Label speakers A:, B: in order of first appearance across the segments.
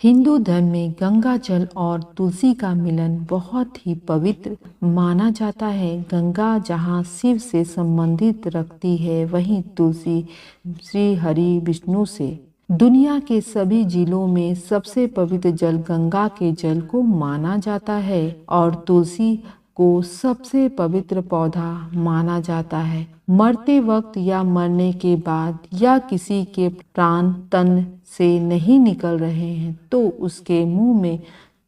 A: हिंदू धर्म में गंगा जल और तुलसी का मिलन बहुत ही पवित्र माना जाता है। गंगा जहाँ शिव से संबंधित रखती है, वहीं तुलसी श्री हरि विष्णु से। दुनिया के सभी जिलों में सबसे पवित्र जल गंगा के जल को माना जाता है और तुलसी को सबसे पवित्र पौधा माना जाता है। मरते वक्त या मरने के बाद या किसी के प्राण तन से नहीं निकल रहे हैं तो उसके मुंह में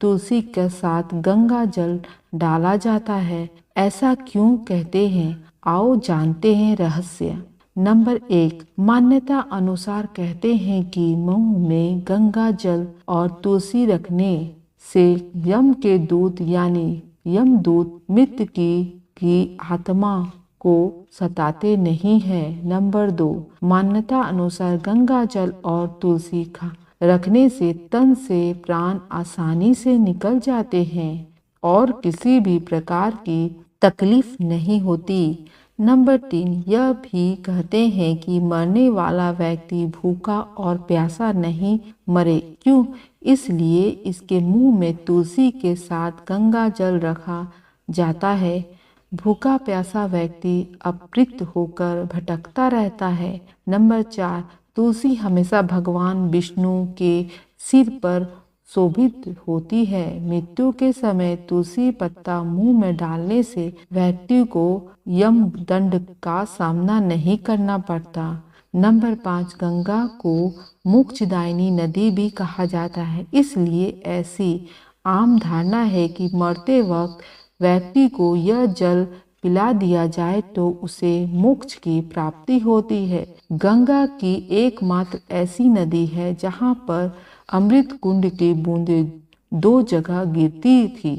A: तुलसी के साथ गंगा जल डाला जाता है। ऐसा क्यों कहते हैं, आओ जानते हैं रहस्य। नंबर 1, मान्यता अनुसार कहते हैं कि मुंह में गंगा जल और तुलसी रखने से यम के दूत यानी यमदूत मृत्यु की आत्मा को सताते नहीं हैं। नंबर 2, मान्यता अनुसार गंगा जल और तुलसी रखने से तन से प्राण आसानी से निकल जाते हैं और किसी भी प्रकार की तकलीफ नहीं होती। नंबर 3, यह भी कहते हैं कि मरने वाला व्यक्ति भूखा और प्यासा नहीं मरे। क्यों? इसलिए इसके मुंह में तुलसी के साथ गंगा जल रखा जाता है। भूखा प्यासा व्यक्ति अपृत होकर भटकता रहता है। नंबर 4, तुलसी हमेशा भगवान विष्णु के सिर पर शोभित होती है। मृत्यु के समय तुलसी पत्ता मुंह में डालने से व्यक्ति को यम दंड का सामना नहीं करना पड़ता। नंबर 5, गंगा को मोक्षदायिनी नदी भी कहा जाता है। इसलिए ऐसी आम धारणा है कि मरते वक्त व्यक्ति को यह जल पिला दिया जाए तो उसे मोक्ष की प्राप्ति होती है। गंगा की एकमात्र ऐसी नदी है जहाँ पर अमृत कुंड की बूंदें 2 जगह गिरती थी।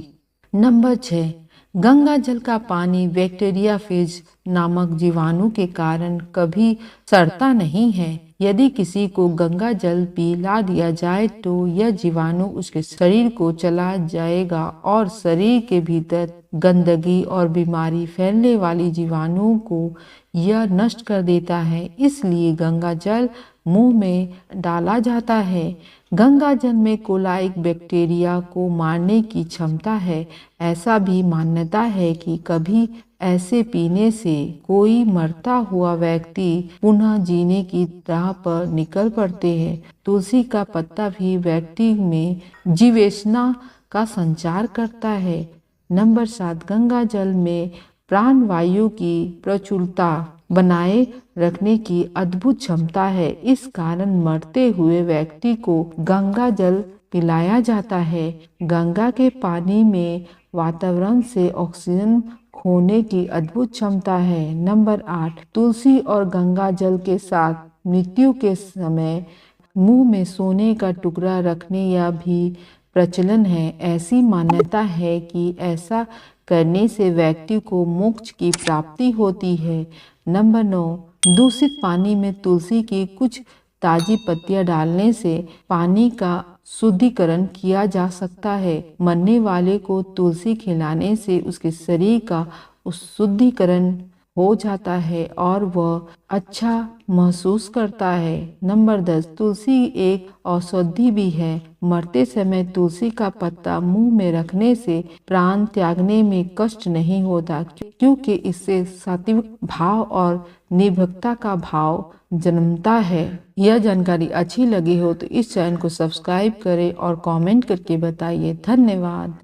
A: नंबर 6, गंगा जल का पानी बैक्टीरिया फेज नामक जीवाणु के कारण कभी सड़ता नहीं है। यदि किसी को गंगा जल पिला दिया जाए तो यह जीवाणु उसके शरीर को चला जाएगा और शरीर के भीतर गंदगी और बीमारी फैलने वाली जीवाणुओं को यह नष्ट कर देता है। इसलिए गंगा जल मुंह में डाला जाता है। गंगा जल में कोलाइक बैक्टीरिया को मारने की क्षमता है। ऐसा भी मान्यता है कि कभी ऐसे पीने से कोई मरता हुआ व्यक्ति पुनः जीने की राह पर निकल पड़ते हैं। तुलसी का पत्ता भी व्यक्ति में जीवाश्मा का संचार करता है। नंबर 7, गंगा जल में प्राणवायु की प्रचुरता बनाए रखने की अद्भुत क्षमता है। इस कारण मरते हुए व्यक्ति को गंगा जल पिलाया जाता है। गंगा के पानी में वातावरण से ऑक्सीजन खोने की अद्भुत क्षमता है। नंबर 8, तुलसी और गंगा जल के साथ मृत्यु के समय मुंह में सोने का टुकड़ा रखने या भी प्रचलन है। ऐसी मान्यता है कि ऐसा करने से व्यक्ति को मोक्ष की प्राप्ति होती है। नंबर 9, दूषित पानी में तुलसी की कुछ ताजी पत्तियां डालने से पानी का शुद्धिकरण किया जा सकता है। मरने वाले को तुलसी खिलाने से उसके शरीर का शुद्धिकरण हो जाता है और वह अच्छा महसूस करता है। नंबर 10, तुलसी एक औषधि भी है। मरते समय तुलसी का पत्ता मुंह में रखने से प्राण त्यागने में कष्ट नहीं होता, क्योंकि इससे सात्विक भाव और निर्भीकता का भाव जन्मता है। यह जानकारी अच्छी लगी हो तो इस चैनल को सब्सक्राइब करें और कमेंट करके बताइए। धन्यवाद।